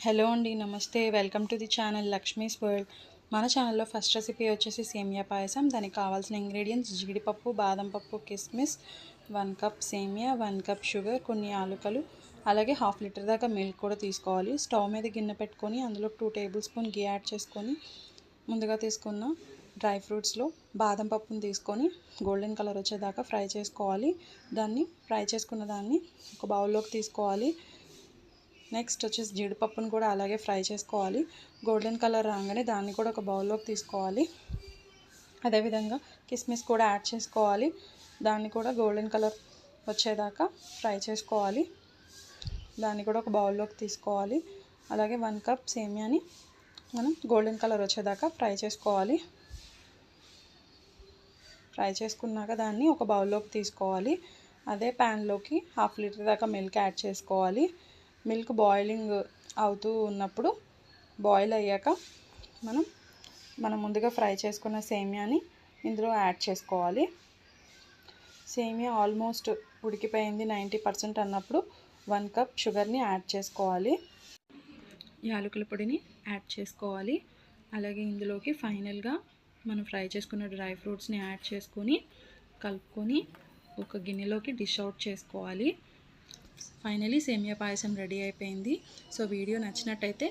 Hello అండి, నమస్తే. Welcome to the channel Lakshmi's world. మన ఛానల్లో ఫస్ట్ రెసిపీ వచ్చేసి సేమియా పాయసం. దానికి కావాల్సిన ఇంగ్రీడియంట్స్ జీడిపప్పు, బాదం పప్పు, కిస్మిస్, 1 కప్ సేమియా, 1 కప్ షుగర్, కొన్ని యాలకులు, అలాగే హాఫ్ లీటర్ దాకా మిల్క్ కూడా తీసుకోవాలి. స్టవ్ మీద గిన్నె పెట్టుకొని అందులో 2 టేబుల్ స్పూన్ గీ యాడ్ చేసుకొని ముందుగా తీసుకున్న డ్రై ఫ్రూట్స్లో బాదం పప్పును తీసుకొని గోల్డెన్ కలర్ వచ్చేదాకా ఫ్రై చేసుకోవాలి. దాన్ని ఫ్రై చేసుకున్న దాన్ని ఒక బౌల్లోకి తీసుకోవాలి. నెక్స్ట్ వచ్చేసి జీడిపప్పును కూడా అలాగే ఫ్రై చేసుకోవాలి. గోల్డెన్ కలర్ రాగానే దాన్ని కూడా ఒక బౌల్లోకి తీసుకోవాలి. అదేవిధంగా కిస్మిస్ కూడా యాడ్ చేసుకోవాలి. దాన్ని కూడా గోల్డెన్ కలర్ వచ్చేదాకా ఫ్రై చేసుకోవాలి. దాన్ని కూడా ఒక బౌల్లోకి తీసుకోవాలి. అలాగే 1 కప్ సేమియాని మనం గోల్డెన్ కలర్ వచ్చేదాకా ఫ్రై చేసుకోవాలి. ఫ్రై చేసుకున్నాక దాన్ని ఒక బౌల్లోకి తీసుకోవాలి. అదే ప్యాన్లోకి హాఫ్ లీటర్ దాకా మిల్క్ యాడ్ చేసుకోవాలి. మిల్క్ బాయిలింగ్ అవుతూ ఉన్నప్పుడు బాయిల్ అయ్యాక మనం ముందుగా ఫ్రై చేసుకున్న సేమియాని ఇందులో యాడ్ చేసుకోవాలి. సేమియా ఆల్మోస్ట్ ఉడికిపోయింది 90% అన్నప్పుడు 1 కప్ షుగర్ని యాడ్ చేసుకోవాలి. యాలకుల పొడిని యాడ్ చేసుకోవాలి. అలాగే ఇందులోకి ఫైనల్గా మనం ఫ్రై చేసుకున్న డ్రై ఫ్రూట్స్ని యాడ్ చేసుకొని కలుపుకొని ఒక గిన్నెలోకి డిష్ అవుట్ చేసుకోవాలి. ఫైనలీ సేమియా పాయసం రెడీ అయిపోయింది. సో వీడియో నచ్చినట్టయితే